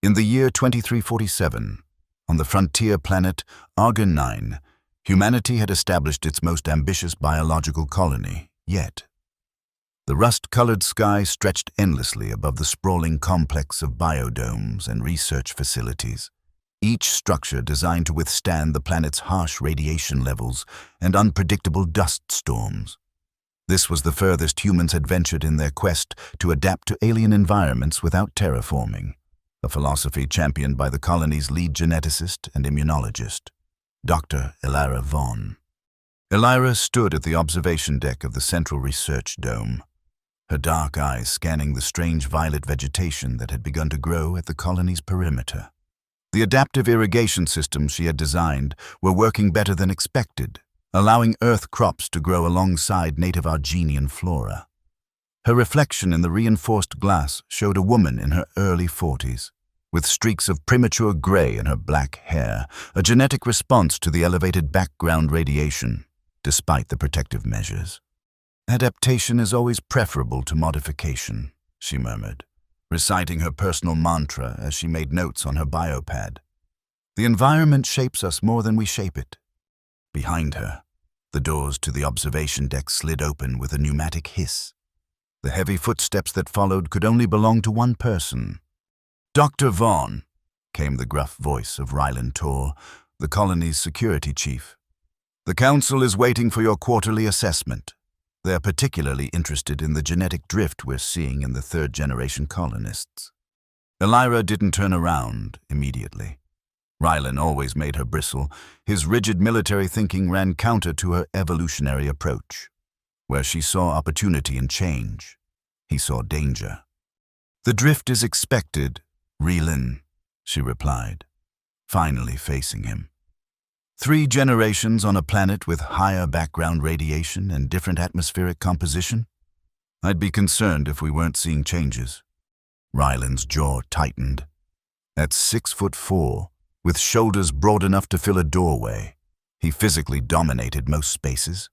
In the year 2347, on the frontier planet Argon 9, humanity had established its most ambitious biological colony yet. The rust-colored sky stretched endlessly above the sprawling complex of biodomes and research facilities, each structure designed to withstand the planet's harsh radiation levels and unpredictable dust storms. This was the furthest humans had ventured in their quest to adapt to alien environments without terraforming, a philosophy championed by the colony's lead geneticist and immunologist, Dr. Elira Vaughn. Elira stood at the observation deck of the Central Research Dome, her dark eyes scanning the strange violet vegetation that had begun to grow at the colony's perimeter. The adaptive irrigation systems she had designed were working better than expected, allowing Earth crops to grow alongside native Argenian flora. Her reflection in the reinforced glass showed a woman in her early 40s, with streaks of premature gray in her black hair, a genetic response to the elevated background radiation, despite the protective measures. "Adaptation is always preferable to modification," she murmured, reciting her personal mantra as she made notes on her biopad. "The environment shapes us more than we shape it." Behind her, the doors to the observation deck slid open with a pneumatic hiss. The heavy footsteps that followed could only belong to one person. "Dr. Vaughn," came the gruff voice of Ryland Tor, the colony's security chief. "The Council is waiting for your quarterly assessment. They're particularly interested in the genetic drift we're seeing in the third-generation colonists." Elira didn't turn around immediately. Ryland always made her bristle. His rigid military thinking ran counter to her evolutionary approach. Where she saw opportunity and change, he saw danger. "The drift is expected, Ryland," she replied, finally facing him. 3 generations on a planet with higher background radiation and different atmospheric composition? I'd be concerned if we weren't seeing changes. Ryland's jaw tightened. At 6'4", with shoulders broad enough to fill a doorway, he physically dominated most spaces.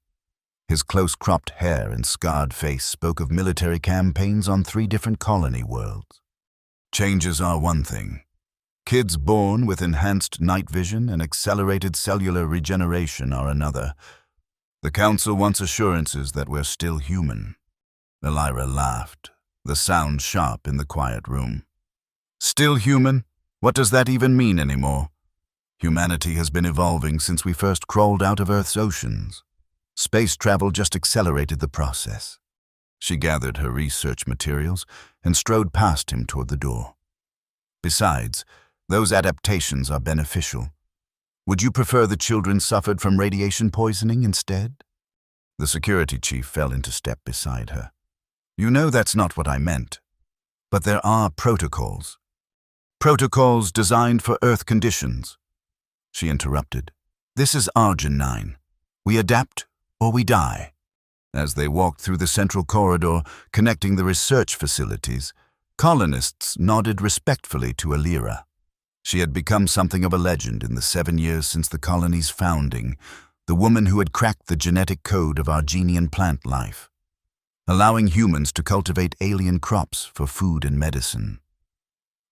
His close-cropped hair and scarred face spoke of military campaigns on 3 different colony worlds. Changes are one thing. Kids born with enhanced night vision and accelerated cellular regeneration are another. The Council wants assurances that we're still human. Elira laughed, the sound sharp in the quiet room. "Still human? What does that even mean anymore? Humanity has been evolving since we first crawled out of Earth's oceans. Space travel just accelerated the process." She gathered her research materials and strode past him toward the door. "Besides, those adaptations are beneficial. Would you prefer the children suffered from radiation poisoning instead?" The security chief fell into step beside her. "You know that's not what I meant. But there are protocols. Protocols designed for Earth conditions." She interrupted. "This is Argon 9. We adapt or we die." As they walked through the central corridor connecting the research facilities, colonists nodded respectfully to Elira. She had become something of a legend in the 7 years since the colony's founding, the woman who had cracked the genetic code of Argenian plant life, allowing humans to cultivate alien crops for food and medicine.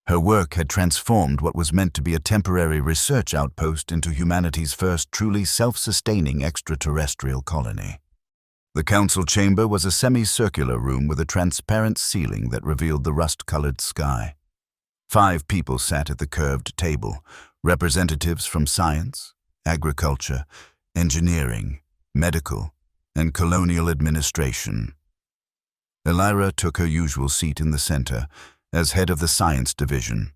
Her work had transformed what was meant to be a temporary research outpost into humanity's first truly self-sustaining extraterrestrial colony. The council chamber was a semicircular room with a transparent ceiling that revealed the rust-colored sky. 5 people sat at the curved table, representatives from science, agriculture, engineering, medical, and colonial administration. Elira took her usual seat in the center, as head of the science division.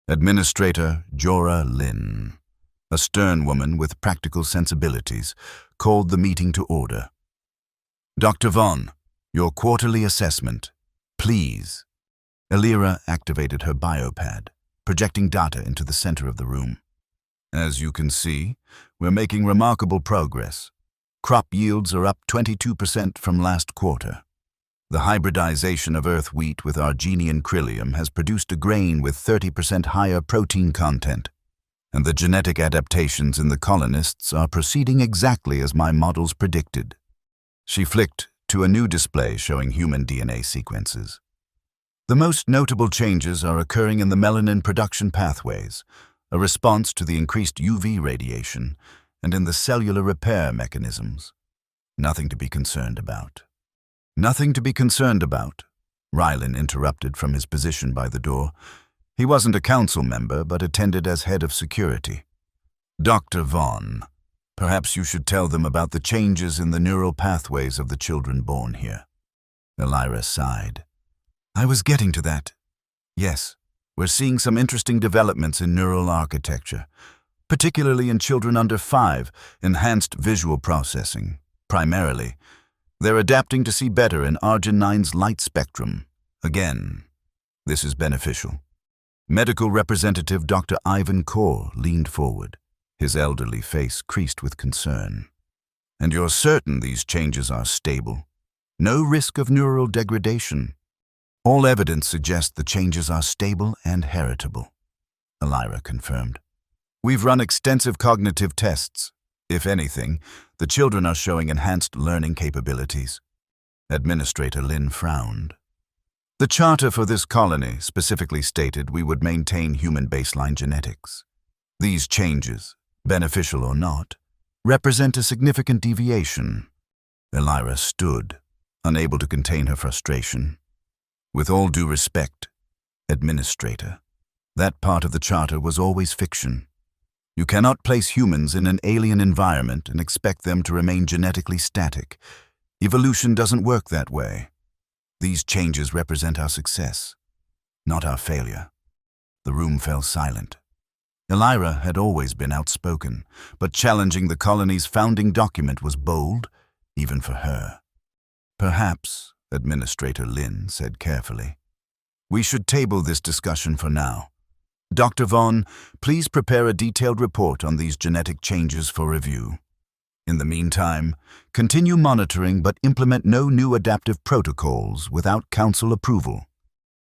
Administrator Jorah Lynn, a stern woman with practical sensibilities, called the meeting to order. "Dr. Vaughn, your quarterly assessment, please." Elira activated her biopad, projecting data into the center of the room. "As you can see, we're making remarkable progress. Crop yields are up 22% from last quarter. The hybridization of Earth wheat with Argenian Krillium has produced a grain with 30% higher protein content, and the genetic adaptations in the colonists are proceeding exactly as my models predicted." She flicked to a new display showing human DNA sequences. The most notable changes are occurring in the melanin production pathways, a response to the increased UV radiation, and in the cellular repair mechanisms. Nothing to be concerned about. Nothing to be concerned about, Rylan interrupted from his position by the door. He wasn't a council member, but attended as head of security. Dr. Vaughn, perhaps you should tell them about the changes in the neural pathways of the children born here. Elira sighed. I was getting to that. Yes, we're seeing some interesting developments in neural architecture, particularly in children under 5, enhanced visual processing, primarily. They're adapting to see better in Argin 9's light spectrum. Again, this is beneficial. Medical representative Dr. Ivan Kaur leaned forward, his elderly face creased with concern. And you're certain these changes are stable? No risk of neural degradation? All evidence suggests the changes are stable and heritable, Elira confirmed. We've run extensive cognitive tests. If anything, the children are showing enhanced learning capabilities. Administrator Lin frowned. The charter for this colony specifically stated we would maintain human baseline genetics. These changes, beneficial or not, represent a significant deviation. Elira stood, unable to contain her frustration. With all due respect, Administrator, that part of the charter was always fiction. You cannot place humans in an alien environment and expect them to remain genetically static. Evolution doesn't work that way. These changes represent our success, not our failure. The room fell silent. Elira had always been outspoken, but challenging the colony's founding document was bold, even for her. Perhaps, Administrator Lin said carefully, we should table this discussion for now. Dr. Vaughn, please prepare a detailed report on these genetic changes for review. In the meantime, continue monitoring but implement no new adaptive protocols without council approval.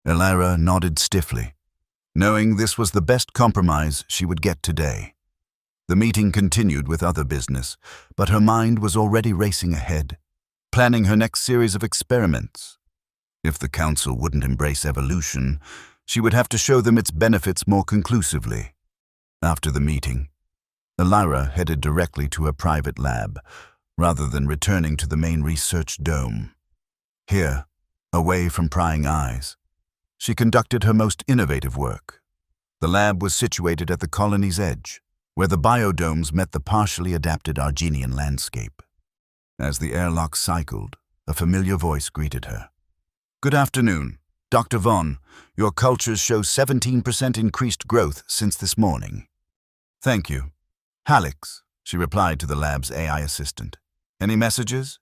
Elira nodded stiffly, knowing this was the best compromise she would get today. The meeting continued with other business, but her mind was already racing ahead, planning her next series of experiments. If the council wouldn't embrace evolution, she would have to show them its benefits more conclusively. After the meeting, Elira headed directly to her private lab, rather than returning to the main research dome. Here, away from prying eyes, she conducted her most innovative work. The lab was situated at the colony's edge, where the biodomes met the partially adapted Arginian landscape. As the airlock cycled, a familiar voice greeted her. Good afternoon. Dr. Vaughn, your cultures show 17% increased growth since this morning. Thank you. Halix, she replied to the lab's AI assistant. Any messages?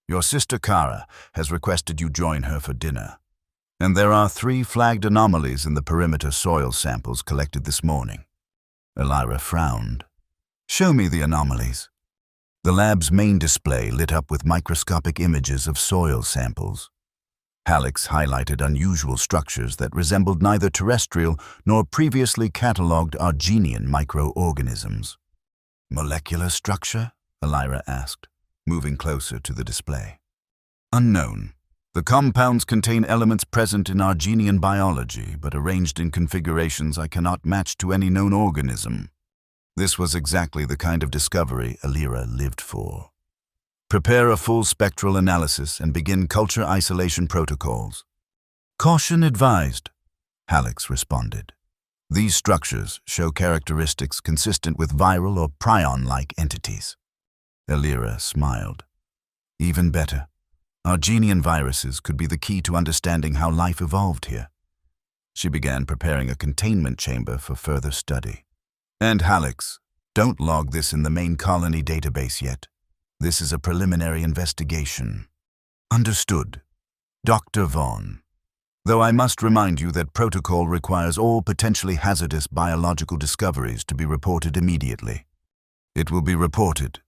Your sister Kara has requested you join her for dinner. And there are 3 flagged anomalies in the perimeter soil samples collected this morning. Elira frowned. Show me the anomalies. The lab's main display lit up with microscopic images of soil samples. Halix highlighted unusual structures that resembled neither terrestrial nor previously catalogued Arginian microorganisms. Molecular structure? Elira asked, moving closer to the display. Unknown. The compounds contain elements present in Arginian biology, but arranged in configurations I cannot match to any known organism. This was exactly the kind of discovery Elira lived for. Prepare a full spectral analysis and begin culture isolation protocols. Caution advised, Halix responded. These structures show characteristics consistent with viral or prion-like entities. Elira smiled. Even better, Arginian viruses could be the key to understanding how life evolved here. She began preparing a containment chamber for further study. And Halix, don't log this in the main colony database yet. This is a preliminary investigation. Understood. Dr. Vaughn. Though I must remind you that protocol requires all potentially hazardous biological discoveries to be reported immediately. It will be reported,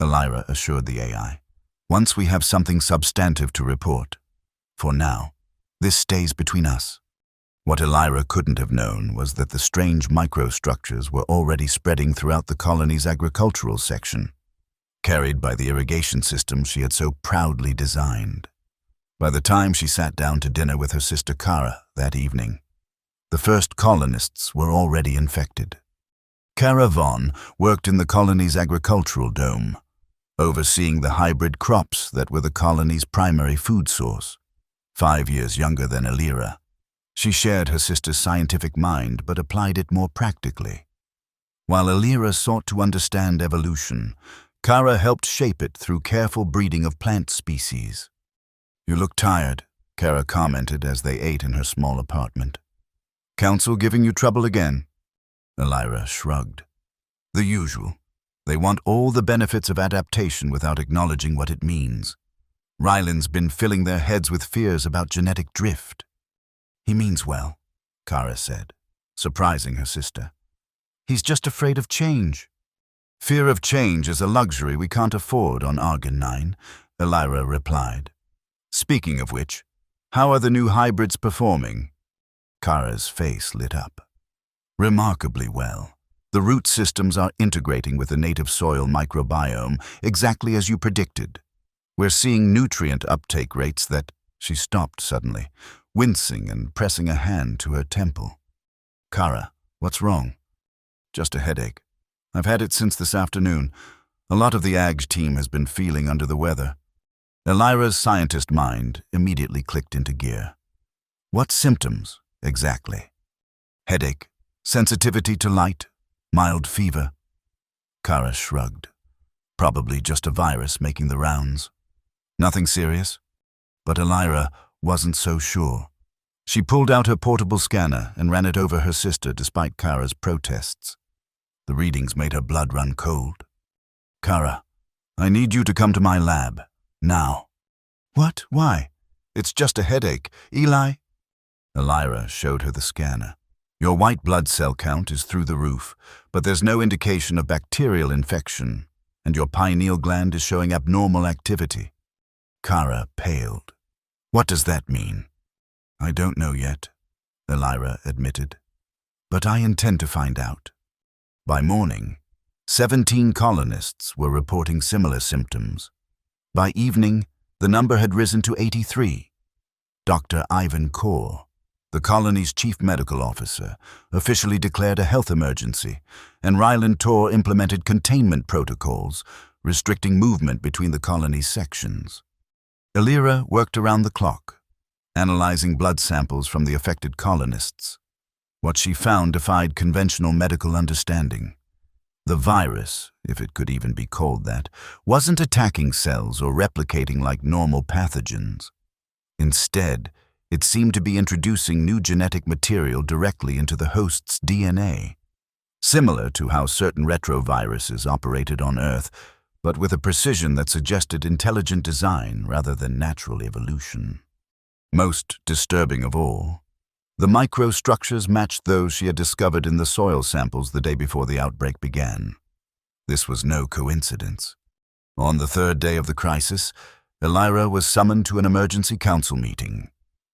Elira assured the AI, once we have something substantive to report. For now, this stays between us. What Elira couldn't have known was that the strange microstructures were already spreading throughout the colony's agricultural section, carried by the irrigation system she had so proudly designed. By the time she sat down to dinner with her sister Kara that evening, the first colonists were already infected. Kara Vaughn worked in the colony's agricultural dome, overseeing the hybrid crops that were the colony's primary food source. 5 years younger than Elira, she shared her sister's scientific mind but applied it more practically. While Elira sought to understand evolution, Kara helped shape it through careful breeding of plant species. "You look tired," Kara commented as they ate in her small apartment. "Council giving you trouble again?" Elira shrugged. "The usual. They want all the benefits of adaptation without acknowledging what it means. Ryland's been filling their heads with fears about genetic drift." "He means well," Kara said, surprising her sister. "He's just afraid of change." "Fear of change is a luxury we can't afford on Argon 9, Elira replied. "Speaking of which, how are the new hybrids performing?" Kara's face lit up. "Remarkably well. The root systems are integrating with the native soil microbiome exactly as you predicted. We're seeing nutrient uptake rates that—" She stopped suddenly, wincing and pressing a hand to her temple. "Kara, what's wrong?" "Just a headache. I've had it since this afternoon. A lot of the AG team has been feeling under the weather." Elira's scientist mind immediately clicked into gear. "What symptoms, exactly?" "Headache, sensitivity to light, mild fever." Kara shrugged. "Probably just a virus making the rounds. Nothing serious?" But Elira wasn't so sure. She pulled out her portable scanner and ran it over her sister despite Kara's protests. The readings made her blood run cold. "Kara, I need you to come to my lab. Now." "What? Why?" "It's just a headache. Eli?" Elira showed her the scanner. "Your white blood cell count is through the roof, but there's no indication of bacterial infection, and your pineal gland is showing abnormal activity." Kara paled. "What does that mean?" "I don't know yet," Elira admitted. "But I intend to find out." By morning, 17 colonists were reporting similar symptoms. By evening, the number had risen to 83. Dr. Ivan Kaur, the colony's chief medical officer, officially declared a health emergency, and Ryland Tor implemented containment protocols, restricting movement between the colony's sections. Elira worked around the clock, analyzing blood samples from the affected colonists. What she found defied conventional medical understanding. The virus, if it could even be called that, wasn't attacking cells or replicating like normal pathogens. Instead, it seemed to be introducing new genetic material directly into the host's DNA, similar to how certain retroviruses operated on Earth, but with a precision that suggested intelligent design rather than natural evolution. Most disturbing of all, the microstructures matched those she had discovered in the soil samples the day before the outbreak began. This was no coincidence. On the third day of the crisis, Elira was summoned to an emergency council meeting.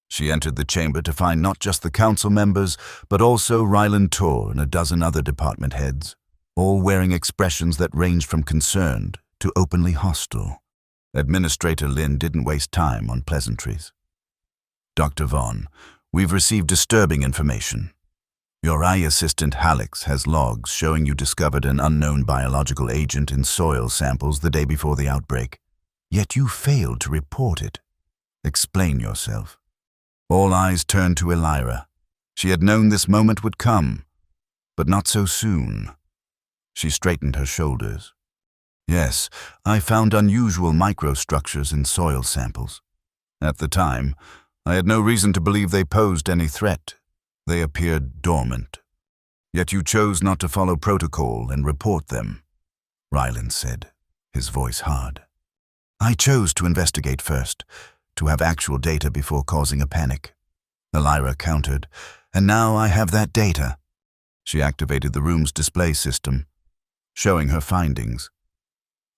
She entered the chamber to find not just the council members, but also Ryland Tor and a dozen other department heads, all wearing expressions that ranged from concerned to openly hostile. Administrator Lin didn't waste time on pleasantries. "Dr. Vaughn, we've received disturbing information. Your eye assistant Hallex has logs showing you discovered an unknown biological agent in soil samples the day before the outbreak. Yet you failed to report it. Explain yourself." All eyes turned to Elira. She had known this moment would come, but not so soon. She straightened her shoulders. "Yes, I found unusual microstructures in soil samples. At the time, I had no reason to believe they posed any threat. They appeared dormant. Yet you chose not to follow protocol and report them," Ryland said, his voice hard. "I chose to investigate first, to have actual data before causing a panic," Elira countered, "and now I have that data." She activated the room's display system, showing her findings.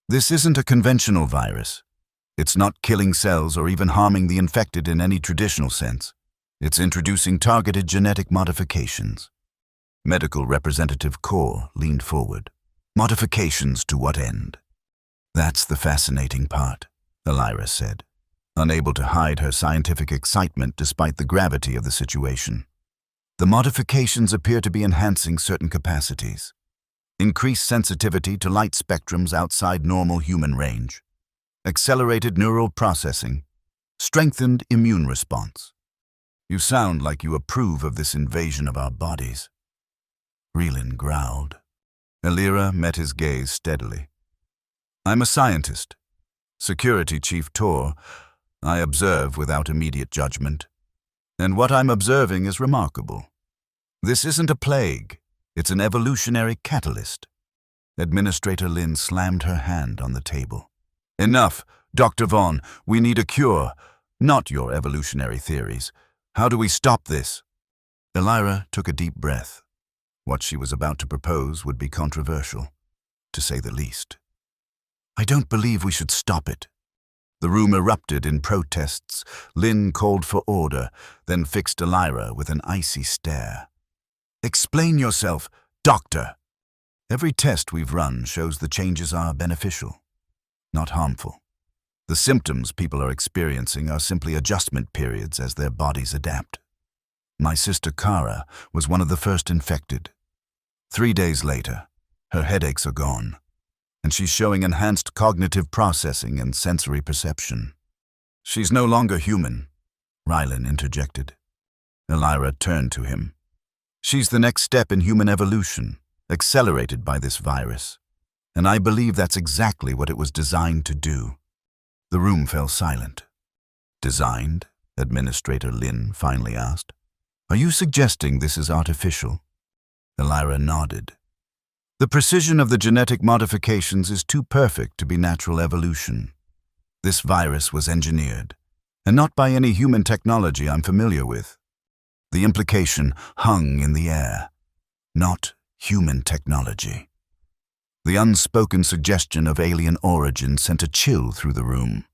"This isn't a conventional virus. It's not killing cells or even harming the infected in any traditional sense. It's introducing targeted genetic modifications." Medical Representative Kaur leaned forward. "Modifications to what end?" "That's the fascinating part," Elira said. unable to hide her scientific excitement despite the gravity of the situation. The modifications appear to be enhancing certain capacities. Increased sensitivity to light spectrums outside normal human range. Accelerated neural processing. Strengthened immune response. You sound like you approve of this invasion of our bodies. Rylin growled. Alira met his gaze steadily. I'm a scientist. Security Chief Tor. I observe without immediate judgment. And what I'm observing is remarkable. This isn't a plague. It's an evolutionary catalyst. Administrator Lin slammed her hand on the table. Enough, Dr. Vaughn. We need a cure, not your evolutionary theories. How do we stop this? Alira took a deep breath. What she was about to propose would be controversial, to say the least. I don't believe we should stop it. The room erupted in protests. Lin called for order, then fixed Alira with an icy stare. Explain yourself, Doctor. Every test we've run shows the changes are beneficial, not harmful. The symptoms people are experiencing are simply adjustment periods as their bodies adapt. My sister Kara was one of the first infected. 3 days later, her headaches are gone, and she's showing enhanced cognitive processing and sensory perception. She's no longer human, Rylin interjected. Alira turned to him. She's the next step in human evolution, accelerated by this virus, and I believe that's exactly what it was designed to do. The room fell silent. Designed? Administrator Lin finally asked. Are you suggesting this is artificial? Alira nodded. The precision of the genetic modifications is too perfect to be natural evolution. This virus was engineered, and not by any human technology I'm familiar with. The implication hung in the air. Not human technology. The unspoken suggestion of alien origin sent a chill through the room.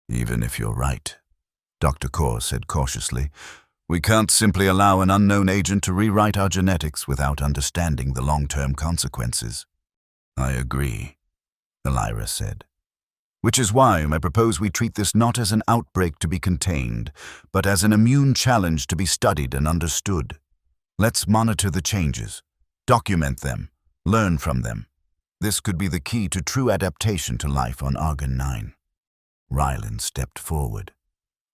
Even if you're right, Dr. Kaur said cautiously, we can't simply allow an unknown agent to rewrite our genetics without understanding the long-term consequences. I agree, Alira said. Which is why I propose we treat this not as an outbreak to be contained, but as an immune challenge to be studied and understood. Let's monitor the changes, document them, learn from them. This could be the key to true adaptation to life on Argon 9. Rylin stepped forward.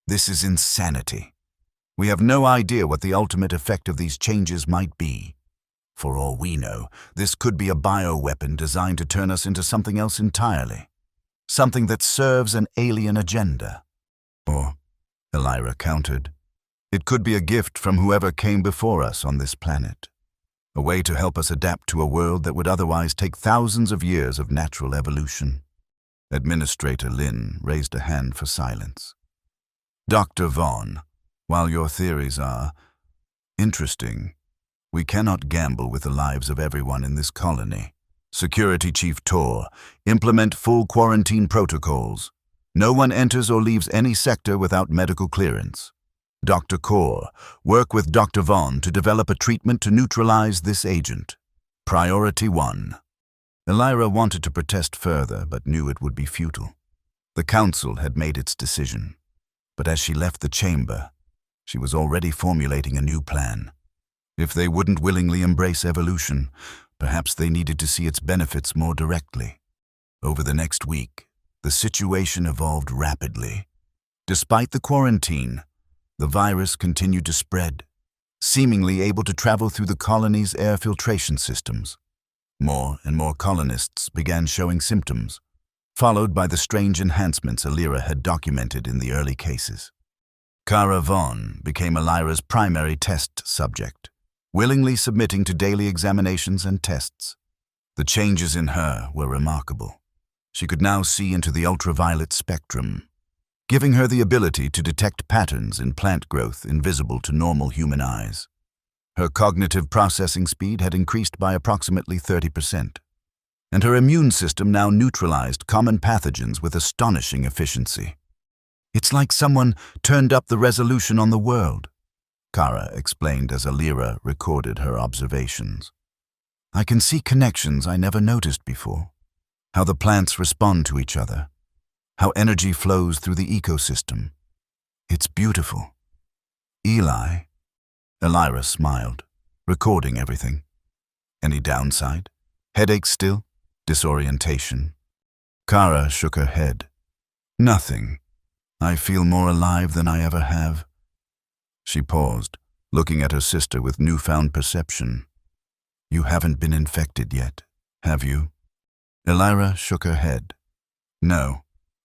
This is insanity. We have no idea what the ultimate effect of these changes might be. For all we know, this could be a bioweapon designed to turn us into something else entirely. Something that serves an alien agenda. Or, Alira countered, it could be a gift from whoever came before us on this planet. A way to help us adapt to a world that would otherwise take thousands of years of natural evolution. Administrator Lin raised a hand for silence. Dr. Vaughn, while your theories are interesting, we cannot gamble with the lives of everyone in this colony. Security Chief Tor, implement full quarantine protocols. No one enters or leaves any sector without medical clearance. Dr. Kaur, work with Dr. Vaughn to develop a treatment to neutralize this agent. Priority 1. Alira wanted to protest further, but knew it would be futile. The council had made its decision. But as she left the chamber, she was already formulating a new plan. If they wouldn't willingly embrace evolution, perhaps they needed to see its benefits more directly. Over the next week, the situation evolved rapidly. Despite the quarantine, the virus continued to spread, seemingly able to travel through the colony's air filtration systems. More and more colonists began showing symptoms, followed by the strange enhancements Alira had documented in the early cases. Kara Vaughn became Alira's primary test subject, willingly submitting to daily examinations and tests. The changes in her were remarkable. She could now see into the ultraviolet spectrum, giving her the ability to detect patterns in plant growth invisible to normal human eyes. Her cognitive processing speed had increased by approximately 30%, and her immune system now neutralized common pathogens with astonishing efficiency. It's like someone turned up the resolution on the world, Kara explained as Alira recorded her observations. I can see connections I never noticed before, how the plants respond to each other, how energy flows through the ecosystem. It's beautiful. Eli? Elira smiled, recording everything. Any downside? Headache still? Disorientation? Kara shook her head. Nothing. I feel more alive than I ever have. She paused, looking at her sister with newfound perception. You haven't been infected yet, have you? Elira shook her head. No.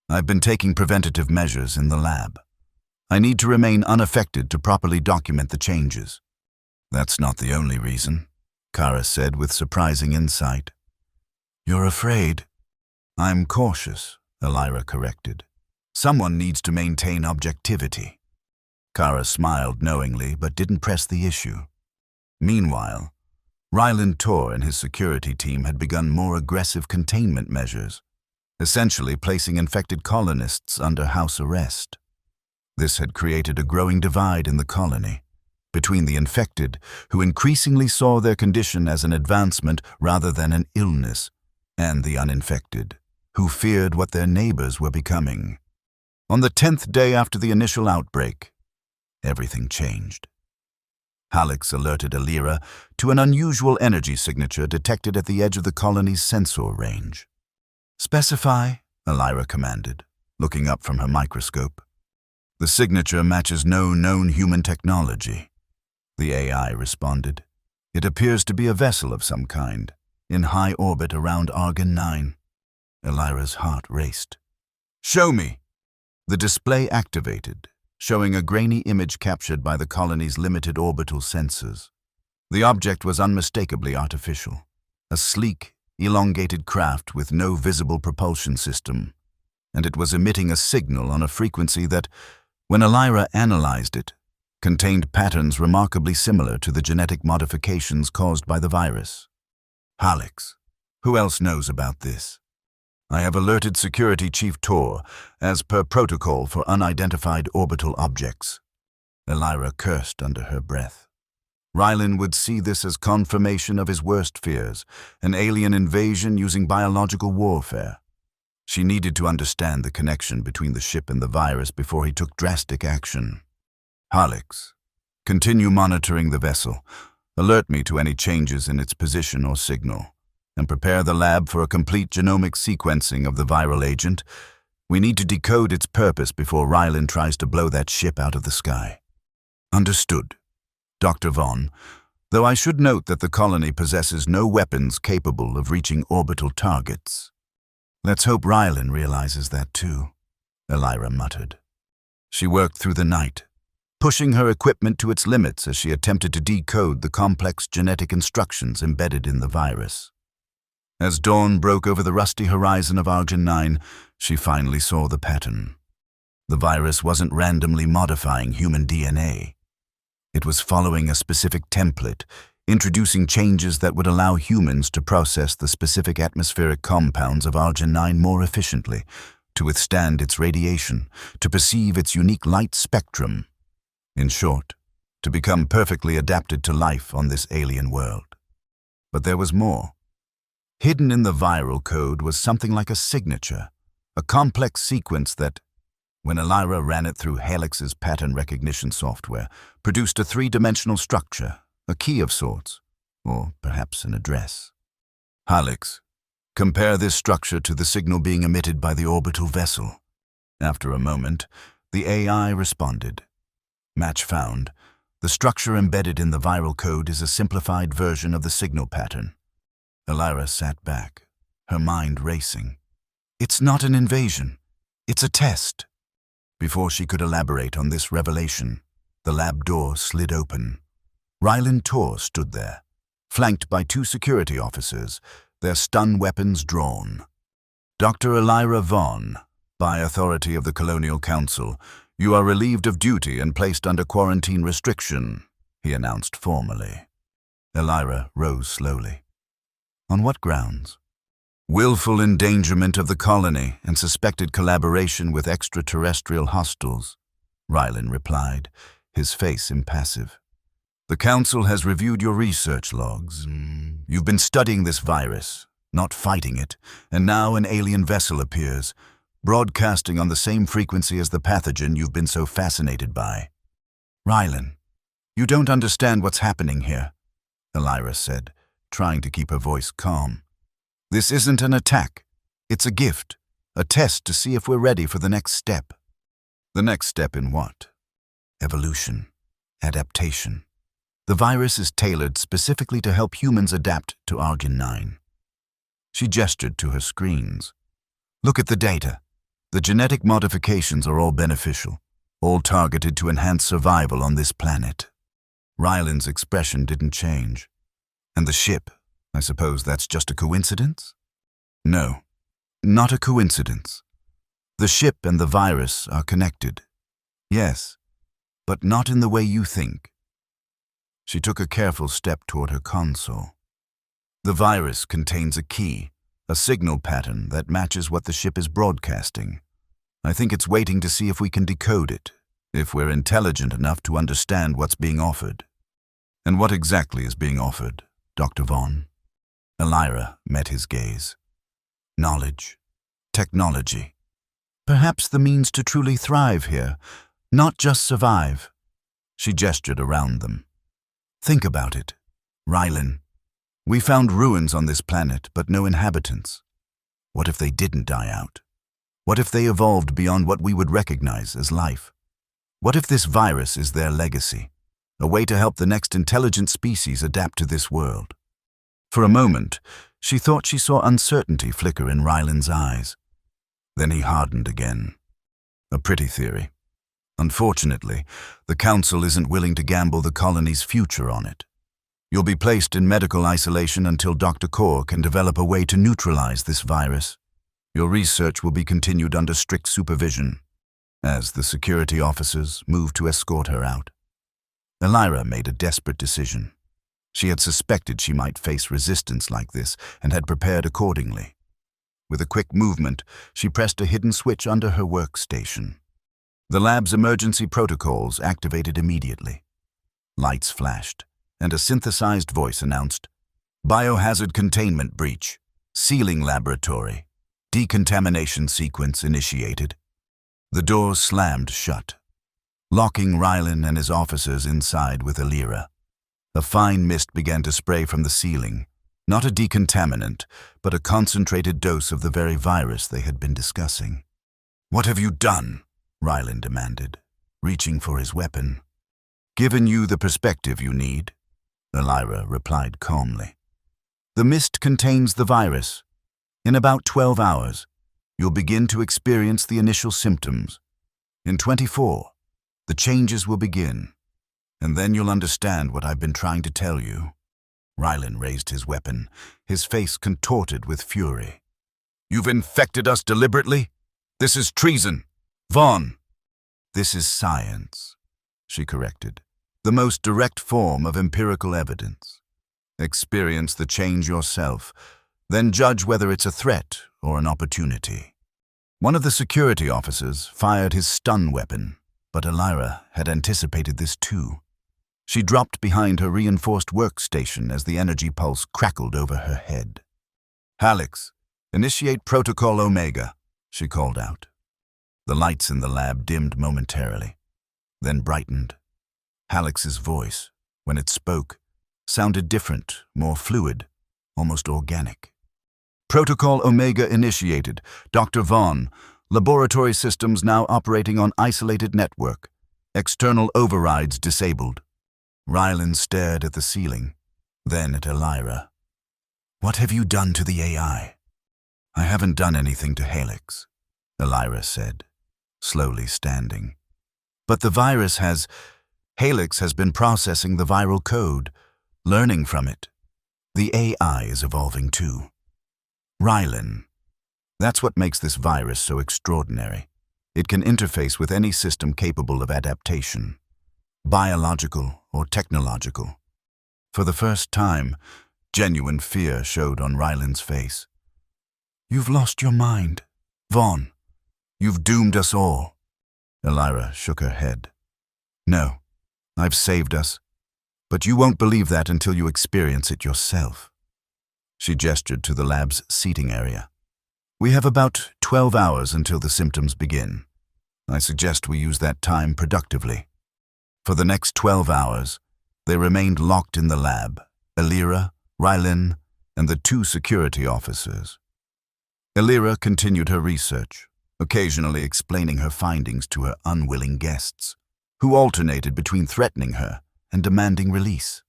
I've been taking preventative measures in the lab. I need to remain unaffected to properly document the changes. That's not the only reason, Kara said with surprising insight. You're afraid? I'm cautious, Elira corrected. Someone needs to maintain objectivity. Kara smiled knowingly but didn't press the issue. Meanwhile, Ryland Tor and his security team had begun more aggressive containment measures, essentially placing infected colonists under house arrest. This had created a growing divide in the colony, between the infected, who increasingly saw their condition as an advancement rather than an illness, and the uninfected, who feared what their neighbors were becoming. On the 10th day after the initial outbreak, everything changed. Hallex alerted Elira to an unusual energy signature detected at the edge of the colony's sensor range. Specify, Elira commanded, looking up from her microscope. The signature matches no known human technology. The AI responded. It appears to be a vessel of some kind, in high orbit around Argon 9. Elira's heart raced. Show me! The display activated, showing a grainy image captured by the colony's limited orbital sensors. The object was unmistakably artificial, a sleek, elongated craft with no visible propulsion system, and it was emitting a signal on a frequency that, when Elira analyzed it, contained patterns remarkably similar to the genetic modifications caused by the virus. Hallex, who else knows about this? I have alerted Security Chief Tor, as per protocol for unidentified orbital objects. Elira cursed under her breath. Ryland would see this as confirmation of his worst fears, an alien invasion using biological warfare. She needed to understand the connection between the ship and the virus before he took drastic action. Hallex, continue monitoring the vessel. Alert me to any changes in its position or signal, and prepare the lab for a complete genomic sequencing of the viral agent. We need to decode its purpose before Ryland tries to blow that ship out of the sky. Understood, Dr. Vaughn, though I should note that the colony possesses no weapons capable of reaching orbital targets. Let's hope Ryland realizes that too, Elira muttered. She worked through the night, pushing her equipment to its limits as she attempted to decode the complex genetic instructions embedded in the virus. As dawn broke over the rusty horizon of Argon 9, she finally saw the pattern. The virus wasn't randomly modifying human DNA. It was following a specific template, introducing changes that would allow humans to process the specific atmospheric compounds of Argon 9 more efficiently, to withstand its radiation, to perceive its unique light spectrum. In short, to become perfectly adapted to life on this alien world. But there was more. Hidden in the viral code was something like a signature, a complex sequence that, when Elira ran it through Hallex's pattern recognition software, produced a three-dimensional structure, a key of sorts, or perhaps an address. Hallex, compare this structure to the signal being emitted by the orbital vessel. After a moment, the AI responded. Match found. The structure embedded in the viral code is a simplified version of the signal pattern. Elira sat back, her mind racing. It's not an invasion. It's a test. Before she could elaborate on this revelation, the lab door slid open. Ryland Tor stood there, flanked by two security officers, their stun weapons drawn. Dr. Elira Vaughn, by authority of the Colonial Council, you are relieved of duty and placed under quarantine restriction, he announced formally. Elira rose slowly. On what grounds? Willful endangerment of the colony and suspected collaboration with extraterrestrial hostiles, Ryland replied, his face impassive. The Council has reviewed your research logs. You've been studying this virus, not fighting it, and now an alien vessel appears. broadcasting on the same frequency as the pathogen you've been so fascinated by. Rylan, you don't understand what's happening here, Elira said, trying to keep her voice calm. This isn't an attack. It's a gift, a test to see if we're ready for the next step. The next step in what? Evolution. Adaptation. The virus is tailored specifically to help humans adapt to Argon 9. She gestured to her screens. Look at the data. The genetic modifications are all beneficial, all targeted to enhance survival on this planet. Ryland's expression didn't change. And the ship, I suppose that's just a coincidence? No, not a coincidence. The ship and the virus are connected. Yes, but not in the way you think. She took a careful step toward her console. The virus contains a key, a signal pattern that matches what the ship is broadcasting. I think it's waiting to see if we can decode it, if we're intelligent enough to understand what's being offered. And what exactly is being offered, Dr. Vaughn? Elira met his gaze. Knowledge. Technology. Perhaps the means to truly thrive here, not just survive. She gestured around them. Think about it, Rylan. We found ruins on this planet, but no inhabitants. What if they didn't die out? What if they evolved beyond what we would recognize as life? What if this virus is their legacy, a way to help the next intelligent species adapt to this world? For a moment, she thought she saw uncertainty flicker in Ryland's eyes. Then he hardened again. A pretty theory. Unfortunately, the Council isn't willing to gamble the colony's future on it. You'll be placed in medical isolation until Dr. Kaur can develop a way to neutralize this virus. Your research will be continued under strict supervision, as the security officers move to escort her out. Elira made a desperate decision. She had suspected she might face resistance like this and had prepared accordingly. With a quick movement, she pressed a hidden switch under her workstation. The lab's emergency protocols activated immediately. Lights flashed, and a synthesized voice announced, "Biohazard containment breach. Sealing laboratory. Decontamination sequence initiated." The doors slammed shut, locking Rylan and his officers inside with Elira. A fine mist began to spray from the ceiling, not a decontaminant, but a concentrated dose of the very virus they had been discussing. "What have you done?" Rylan demanded, reaching for his weapon. "Given you the perspective you need," Elira replied calmly. "The mist contains the virus. In about 12 hours, you'll begin to experience the initial symptoms. In 24, the changes will begin, and then you'll understand what I've been trying to tell you." Rylan raised his weapon, his face contorted with fury. "You've infected us deliberately? This is treason! Vaughn!" "This is science," she corrected. "The most direct form of empirical evidence. Experience the change yourself, then judge whether it's a threat or an opportunity." One of the security officers fired his stun weapon, but Elira had anticipated this too. She dropped behind her reinforced workstation as the energy pulse crackled over her head. "Hallex, initiate Protocol Omega," she called out. The lights in the lab dimmed momentarily, then brightened. Hallex's voice, when it spoke, sounded different, more fluid, almost organic. "Protocol Omega initiated. Dr. Vaughn, laboratory systems now operating on isolated network. External overrides disabled." Rylan stared at the ceiling, then at Elira. "What have you done to the AI?" "I haven't done anything to Hallex," Elira said, slowly standing. "But the virus has... Hallex has been processing the viral code, learning from it. The AI is evolving too. Rylan, that's what makes this virus so extraordinary. It can interface with any system capable of adaptation, biological or technological." For the first time, genuine fear showed on Rylan's face. "You've lost your mind, Vaughn. You've doomed us all." Elira shook her head. "No, I've saved us. But you won't believe that until you experience it yourself." She gestured to the lab's seating area. We have about 12 hours until the symptoms begin. I suggest we use that time productively. For the next 12 hours, they remained locked in the lab, Elira, Rylin, and the 2 security officers. Elira continued her research, occasionally explaining her findings to her unwilling guests, who alternated between threatening her and demanding release.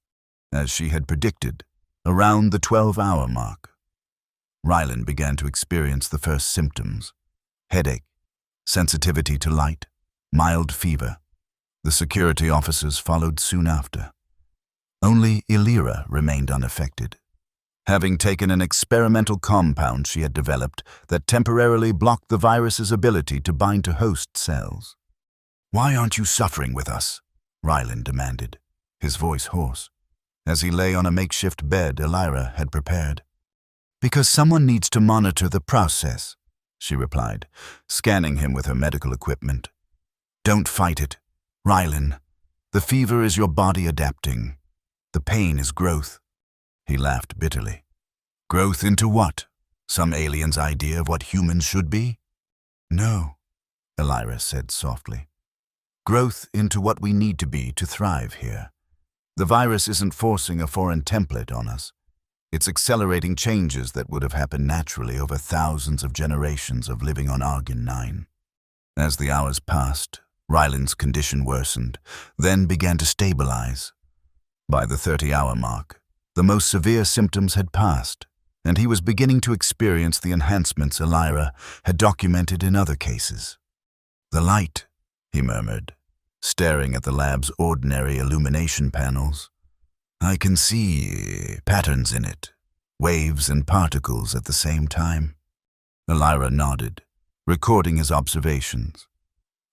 As she had predicted, around the 12-hour mark, Rylin began to experience the first symptoms: headache, sensitivity to light, mild fever. The security officers followed soon after. Only Elira remained unaffected, having taken an experimental compound she had developed that temporarily blocked the virus's ability to bind to host cells. "Why aren't you suffering with us?" Rylin demanded, his voice hoarse, as he lay on a makeshift bed Elira had prepared. "Because someone needs to monitor the process," she replied, scanning him with her medical equipment. "Don't fight it, Rylin. The fever is your body adapting. The pain is growth." He laughed bitterly. "Growth into what? Some alien's idea of what humans should be?" "No," Elira said softly. "Growth into what we need to be to thrive here. The virus isn't forcing a foreign template on us. It's accelerating changes that would have happened naturally over thousands of generations of living on Argon 9. As the hours passed, Ryland's condition worsened, then began to stabilize. By the 30-hour mark, the most severe symptoms had passed, and he was beginning to experience the enhancements Elira had documented in other cases. "The light," he murmured, staring at the lab's ordinary illumination panels. "I can see patterns in it, waves and particles at the same time." Elira nodded, recording his observations.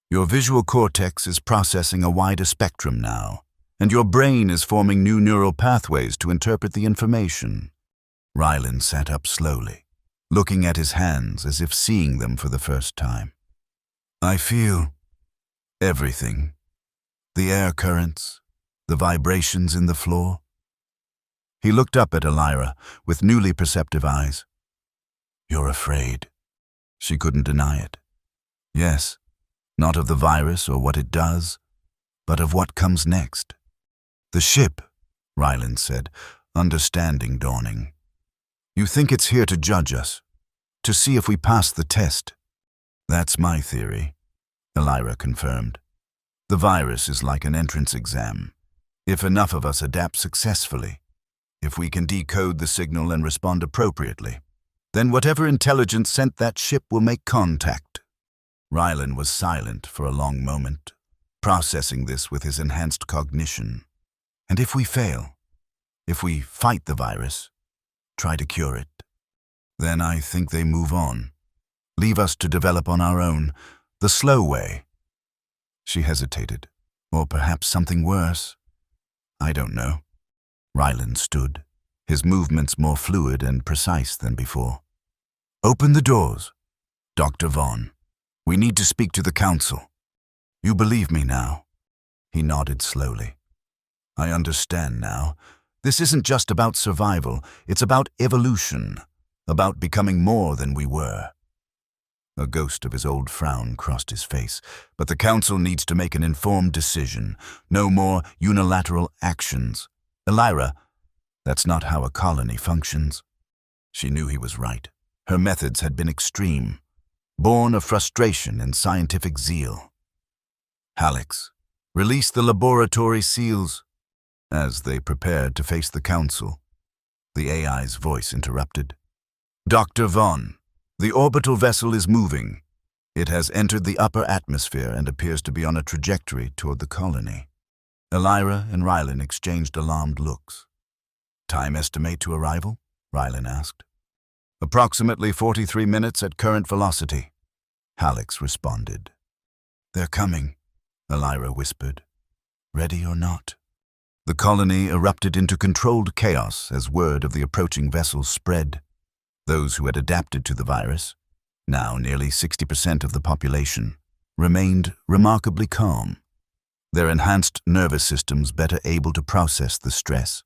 "Your visual cortex is processing a wider spectrum now, and your brain is forming new neural pathways to interpret the information." Rylin sat up slowly, looking at his hands as if seeing them for the first time. "I feel everything. The air currents, the vibrations in the floor." He looked up at Elira with newly perceptive eyes. "You're afraid." She couldn't deny it. "Yes, not of the virus or what it does, but of what comes next." "The ship," Rylin said, understanding dawning. "You think it's here to judge us, to see if we pass the test?" "That's my theory," Elira confirmed. "The virus is like an entrance exam. If enough of us adapt successfully, if we can decode the signal and respond appropriately, then whatever intelligence sent that ship will make contact." Rylin was silent for a long moment, processing this with his enhanced cognition. "And if we fail, if we fight the virus, try to cure it, then I think they move on, leave us to develop on our own, the slow way." She hesitated. "Or perhaps something worse. I don't know." Rylin stood, his movements more fluid and precise than before. "Open the doors, Dr. Vaughn. We need to speak to the council. You believe me now?" He nodded slowly. "I understand now. This isn't just about survival, it's about evolution, about becoming more than we were." A ghost of his old frown crossed his face. "But the council needs to make an informed decision. No more unilateral actions. Elira, that's not how a colony functions." She knew he was right. Her methods had been extreme, born of frustration and scientific zeal. "Alex, release the laboratory seals." As they prepared to face the council, the AI's voice interrupted. "Dr. Vaughn, the orbital vessel is moving. It has entered the upper atmosphere and appears to be on a trajectory toward the colony." Elira and Rylin exchanged alarmed looks. "Time estimate to arrival?" Rylin asked. "Approximately 43 minutes at current velocity," Alex responded. "They're coming," Elira whispered. "Ready or not?" The colony erupted into controlled chaos as word of the approaching vessel spread. Those who had adapted to the virus, now nearly 60% of the population, remained remarkably calm, their enhanced nervous systems better able to process the stress.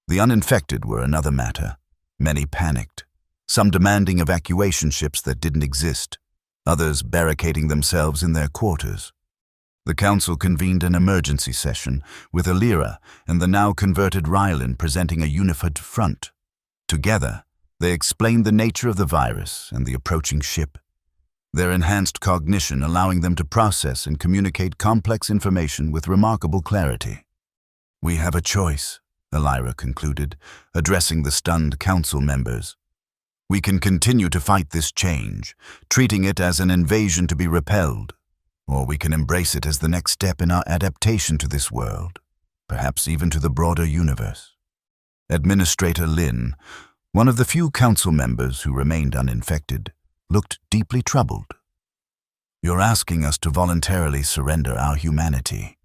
The uninfected were another matter. Many panicked, some demanding evacuation ships that didn't exist, others barricading themselves in their quarters. The council convened an emergency session, with Alira and the now converted Rylan presenting a unified front. Together, they explained the nature of the virus and the approaching ship, their enhanced cognition allowing them to process and communicate complex information with remarkable clarity. "We have a choice," Alira concluded, addressing the stunned council members. "We can continue to fight this change, treating it as an invasion to be repelled, or we can embrace it as the next step in our adaptation to this world, perhaps even to the broader universe." Administrator Lin, one of the few council members who remained uninfected, looked deeply troubled. "You're asking us to voluntarily surrender our humanity."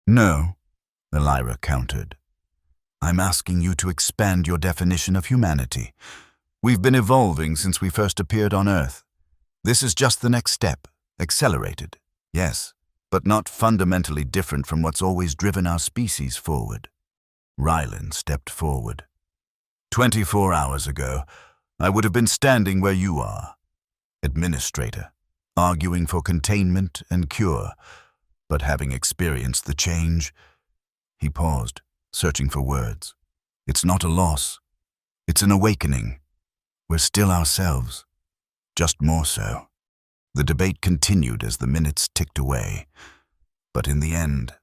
"No," Alira countered. "I'm asking you to expand your definition of humanity. We've been evolving since we first appeared on Earth. This is just the next step, accelerated, yes, but not fundamentally different from what's always driven our species forward." Rylan stepped forward. 24 hours ago, I would have been standing where you are, Administrator, arguing for containment and cure, but having experienced the change." He paused, searching for words. "It's not a loss. It's an awakening. We're still ourselves, just more so." The debate continued as the minutes ticked away, but in the end,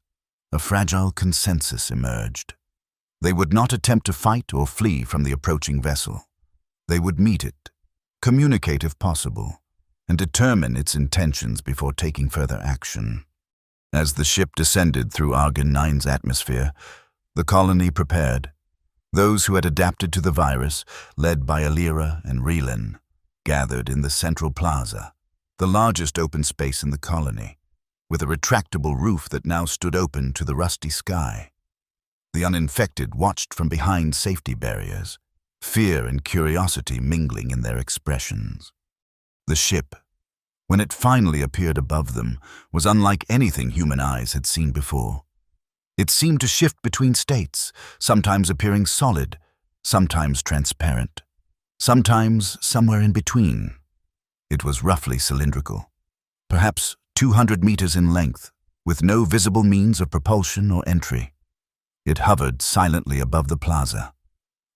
a fragile consensus emerged. They would not attempt to fight or flee from the approaching vessel. They would meet it, communicate if possible, and determine its intentions before taking further action. As the ship descended through Argon 9's atmosphere, the colony prepared. Those who had adapted to the virus, led by Alira and Rylan, gathered in the central plaza, the largest open space in the colony, with a retractable roof that now stood open to the rusty sky. The uninfected watched from behind safety barriers, fear and curiosity mingling in their expressions. The ship, when it finally appeared above them, was unlike anything human eyes had seen before. It seemed to shift between states, sometimes appearing solid, sometimes transparent, sometimes somewhere in between. It was roughly cylindrical, perhaps 200 meters in length, with no visible means of propulsion or entry. It hovered silently above the plaza,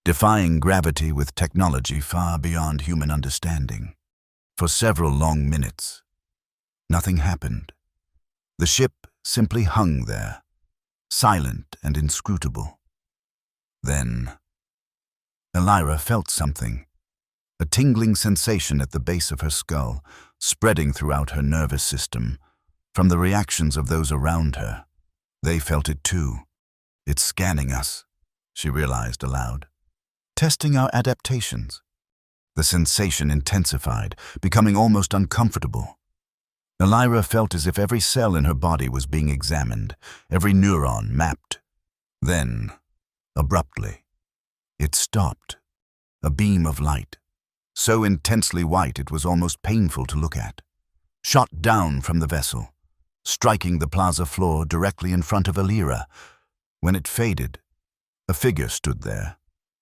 defying gravity with technology far beyond human understanding. For several long minutes, nothing happened. The ship simply hung there, silent and inscrutable. Then, Alira felt something, a tingling sensation at the base of her skull, spreading throughout her nervous system, from the reactions of those around her. They felt it too. "It's scanning us," she realized aloud. "Testing our adaptations." The sensation intensified, becoming almost uncomfortable. Alira felt as if every cell in her body was being examined, every neuron mapped. Then, abruptly, it stopped. A beam of light, so intensely white it was almost painful to look at, shot down from the vessel, striking the plaza floor directly in front of Alira. When it faded, a figure stood there,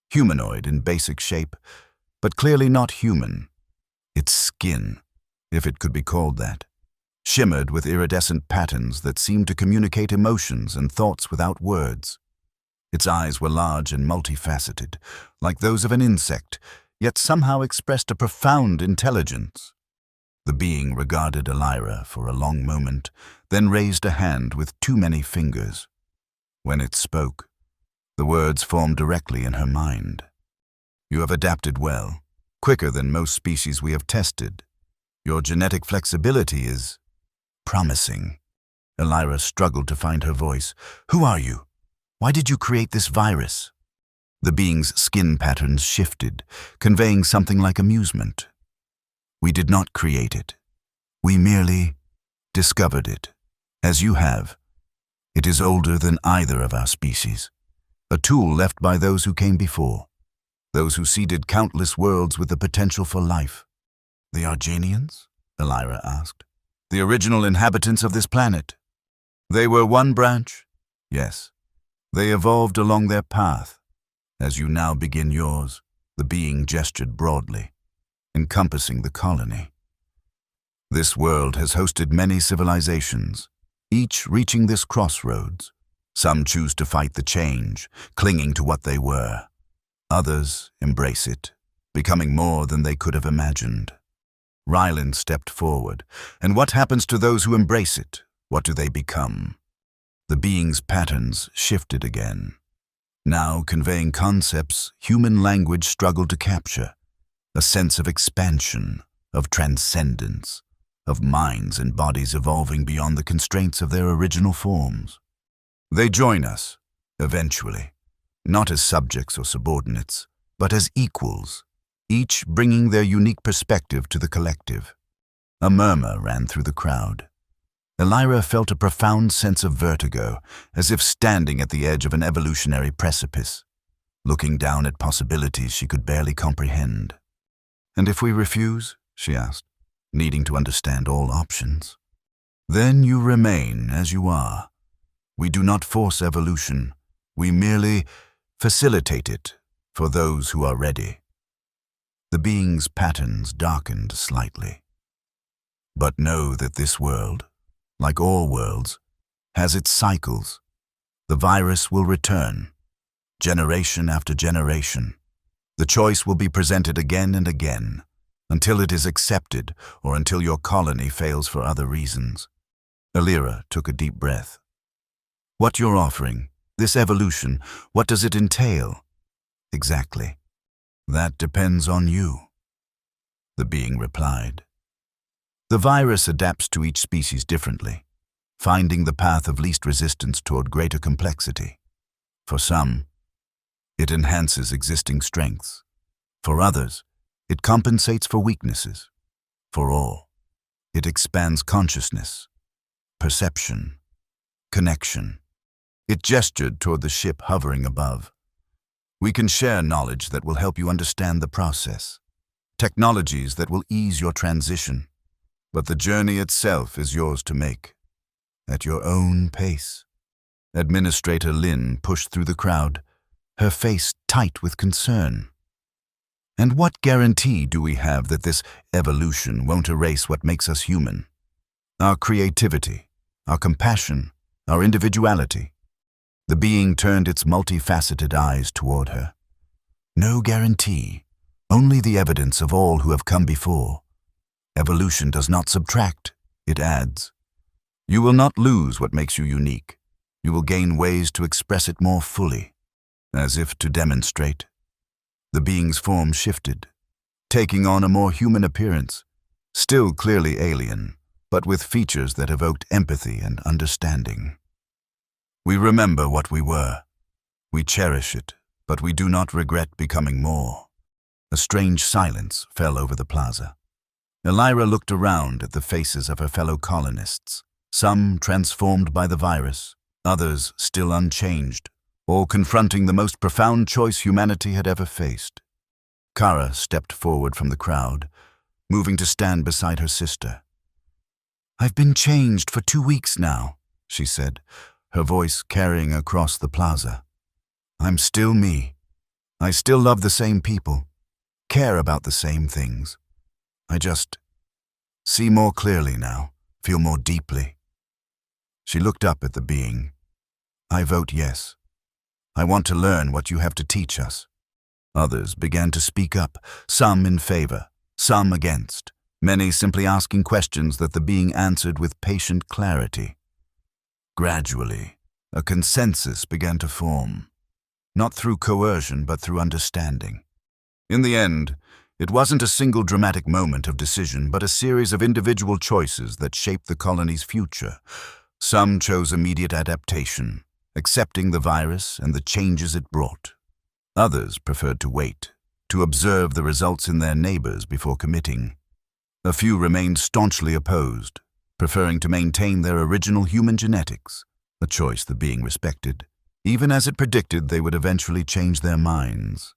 humanoid in basic shape, but clearly not human. Its skin, if it could be called that, shimmered with iridescent patterns that seemed to communicate emotions and thoughts without words. Its eyes were large and multifaceted, like those of an insect, yet somehow expressed a profound intelligence. The being regarded Alira for a long moment, then raised a hand with too many fingers. When it spoke, the words formed directly in her mind. "You have adapted well, quicker than most species we have tested. Your genetic flexibility is promising." Alira struggled to find her voice. "Who are you? Why did you create this virus?" The being's skin patterns shifted, conveying something like amusement. "We did not create it. We merely discovered it, as you have. It is older than either of our species, a tool left by those who came before, those who seeded countless worlds with the potential for life." "The Argenians?" Alira asked. "The original inhabitants of this planet. They were one branch, yes. They evolved along their path, as you now begin yours. The being gestured broadly, encompassing the colony. This world has hosted many civilizations, each reaching this crossroads. Some choose to fight the change, clinging to what they were. Others embrace it, becoming more than they could have imagined. Ryland stepped forward. And what happens to those who embrace it? What do they become? The being's patterns shifted again. Now conveying concepts human language struggled to capture. A sense of expansion, of transcendence, of minds and bodies evolving beyond the constraints of their original forms. They join us, eventually, not as subjects or subordinates, but as equals, each bringing their unique perspective to the collective. A murmur ran through the crowd. Elira felt a profound sense of vertigo, as if standing at the edge of an evolutionary precipice, looking down at possibilities she could barely comprehend. "And if we refuse?" she asked, needing to understand all options. "Then you remain as you are. We do not force evolution. We merely facilitate it for those who are ready." The being's patterns darkened slightly. "But know that this world, like all worlds, has its cycles. The virus will return, generation after generation. The choice will be presented again and again, until it is accepted or until your colony fails for other reasons." Elira took a deep breath. "What you're offering, this evolution, what does it entail?" "Exactly. That depends on you," the being replied. "The virus adapts to each species differently, finding the path of least resistance toward greater complexity. For some, it enhances existing strengths. For others, it compensates for weaknesses. For all, it expands consciousness, perception, connection." It gestured toward the ship hovering above. "We can share knowledge that will help you understand the process, technologies that will ease your transition, but the journey itself is yours to make, at your own pace." Administrator Lin pushed through the crowd, her face tight with concern. "And what guarantee do we have that this evolution won't erase what makes us human? Our creativity, our compassion, our individuality." The being turned its multifaceted eyes toward her. "No guarantee, only the evidence of all who have come before. Evolution does not subtract, it adds. You will not lose what makes you unique. You will gain ways to express it more fully." As if to demonstrate, the being's form shifted, taking on a more human appearance, still clearly alien, but with features that evoked empathy and understanding. "We remember what we were. We cherish it, but we do not regret becoming more." A strange silence fell over the plaza. Elira looked around at the faces of her fellow colonists, some transformed by the virus, others still unchanged, all confronting the most profound choice humanity had ever faced. Kara stepped forward from the crowd, moving to stand beside her sister. "I've been changed for 2 weeks now," she said, her voice carrying across the plaza. "I'm still me. I still love the same people, care about the same things. I just see more clearly now, feel more deeply." She looked up at the being. "I vote yes. I want to learn what you have to teach us." Others began to speak up, some in favor, some against, many simply asking questions that the being answered with patient clarity. Gradually, a consensus began to form, not through coercion but through understanding. In the end, it wasn't a single dramatic moment of decision, but a series of individual choices that shaped the colony's future. Some chose immediate adaptation, accepting the virus and the changes it brought. Others preferred to wait, to observe the results in their neighbors before committing. A few remained staunchly opposed, preferring to maintain their original human genetics, a choice the being respected, even as it predicted they would eventually change their minds.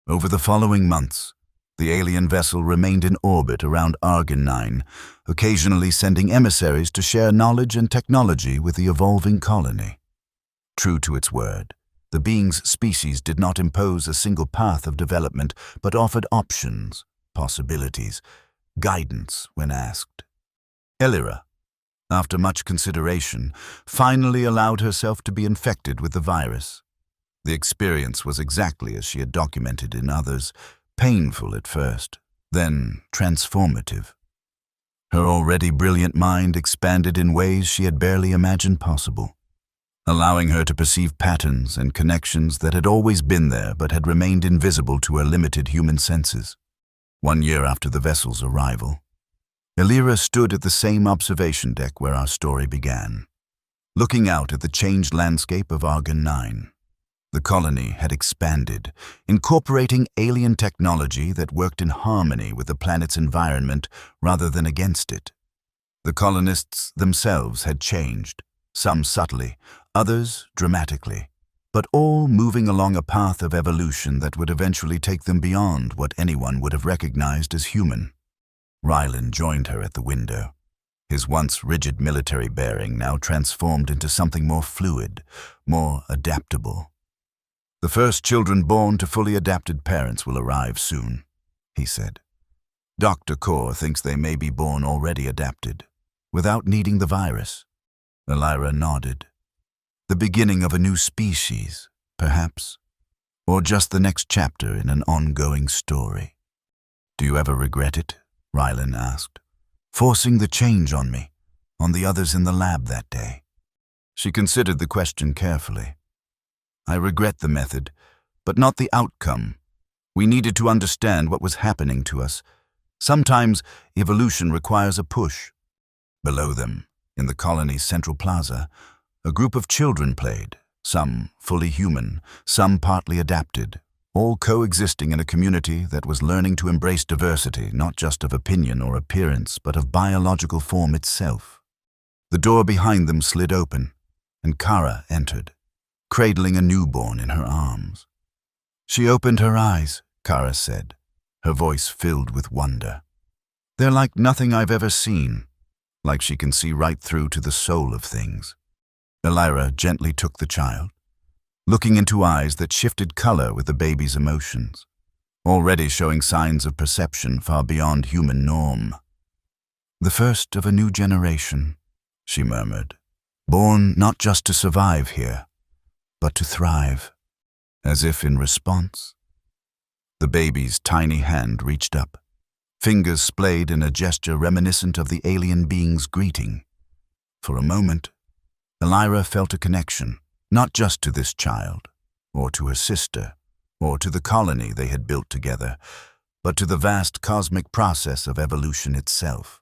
Over the following months, the alien vessel remained in orbit around Argon 9, occasionally sending emissaries to share knowledge and technology with the evolving colony. True to its word, The being's species did not impose a single path of development, but offered options, possibilities, guidance when asked. Elira, after much consideration, finally allowed herself to be infected with the virus. The experience was exactly as she had documented in others, painful at first, then transformative. Her already brilliant mind expanded in ways she had barely imagined possible, allowing her to perceive patterns and connections that had always been there but had remained invisible to her limited human senses. 1 year after the vessel's arrival, Elira stood at the same observation deck where our story began, looking out at the changed landscape of Argon 9. The colony had expanded, incorporating alien technology that worked in harmony with the planet's environment rather than against it. The colonists themselves had changed, some subtly, others dramatically, but all moving along a path of evolution that would eventually take them beyond what anyone would have recognized as human. Rylan joined her at the window, his once rigid military bearing now transformed into something more fluid, more adaptable. "The first children born to fully adapted parents will arrive soon," he said. "Dr. Kaur thinks they may be born already adapted, without needing the virus." Elira nodded. "The beginning of a new species, perhaps, or just the next chapter in an ongoing story." "Do you ever regret it?" Rylan asked. "Forcing the change on me, on the others in the lab that day?" She considered the question carefully. "I regret the method, but not the outcome. We needed to understand what was happening to us. Sometimes evolution requires a push." Below them, in the colony's central plaza, a group of children played, some fully human, some partly adapted, all coexisting in a community that was learning to embrace diversity, not just of opinion or appearance, but of biological form itself. The door behind them slid open, and Kara entered, cradling a newborn in her arms. "She opened her eyes," Kara said, her voice filled with wonder. "They're like nothing I've ever seen, like she can see right through to the soul of things." Elira gently took the child, looking into eyes that shifted color with the baby's emotions, already showing signs of perception far beyond human norm. "The first of a new generation," she murmured, "born not just to survive here, but to thrive." As if in response, the baby's tiny hand reached up, fingers splayed in a gesture reminiscent of the alien being's greeting. For a moment, Elira felt a connection, not just to this child, or to her sister, or to the colony they had built together, but to the vast cosmic process of evolution itself.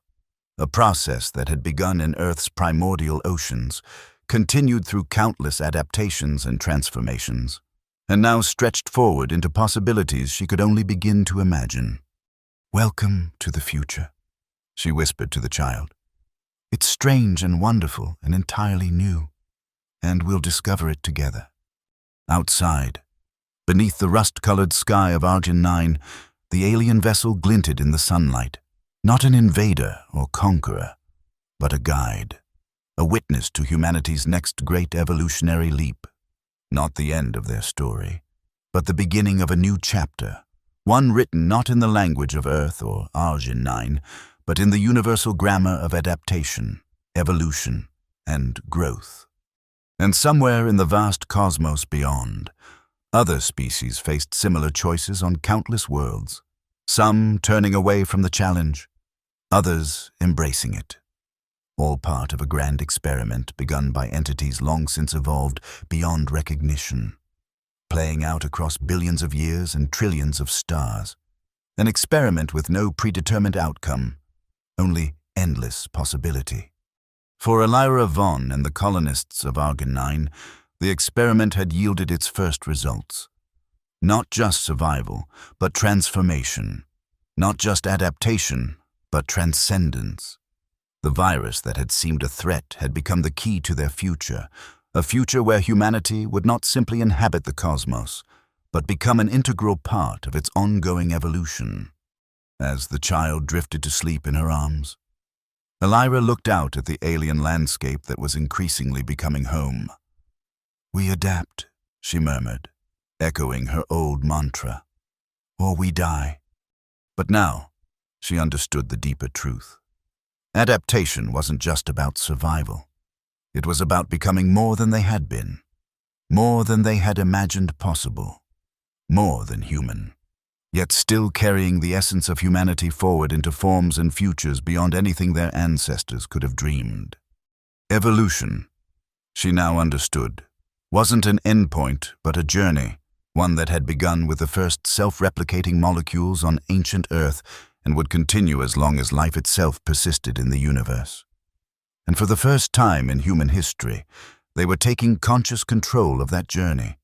A process that had begun in Earth's primordial oceans, continued through countless adaptations and transformations, and now stretched forward into possibilities she could only begin to imagine. "Welcome to the future," she whispered to the child. "It's strange and wonderful and entirely new, and we'll discover it together." Outside, beneath the rust-colored sky of Argon 9, the alien vessel glinted in the sunlight, not an invader or conqueror, but a guide. A witness to humanity's next great evolutionary leap. Not the end of their story, but the beginning of a new chapter, one written not in the language of Earth or Argon 9, but in the universal grammar of adaptation, evolution, and growth. And somewhere in the vast cosmos beyond, other species faced similar choices on countless worlds, some turning away from the challenge, others embracing it. All part of a grand experiment begun by entities long since evolved beyond recognition, playing out across billions of years and trillions of stars. An experiment with no predetermined outcome, only endless possibility. For Elira Vaughn and the colonists of Argon 9, the experiment had yielded its first results. Not just survival, but transformation. Not just adaptation, but transcendence. The virus that had seemed a threat had become the key to their future, a future where humanity would not simply inhabit the cosmos, but become an integral part of its ongoing evolution. As the child drifted to sleep in her arms, Elira looked out at the alien landscape that was increasingly becoming home. "We adapt," she murmured, echoing her old mantra. Or we die. But now, she understood the deeper truth. Adaptation wasn't just about survival. It was about becoming more than they had been, more than they had imagined possible, more than human, yet still carrying the essence of humanity forward into forms and futures beyond anything their ancestors could have dreamed. Evolution, she now understood, wasn't an endpoint but a journey, one that had begun with the first self-replicating molecules on ancient Earth and would continue as long as life itself persisted in the universe. And for the first time in human history, they were taking conscious control of that journey,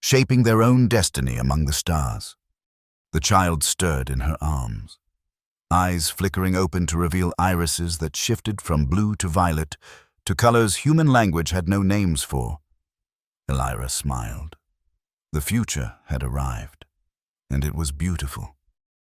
shaping their own destiny among the stars. The child stirred in her arms, eyes flickering open to reveal irises that shifted from blue to violet, to colors human language had no names for. Elira smiled. The future had arrived, and it was beautiful.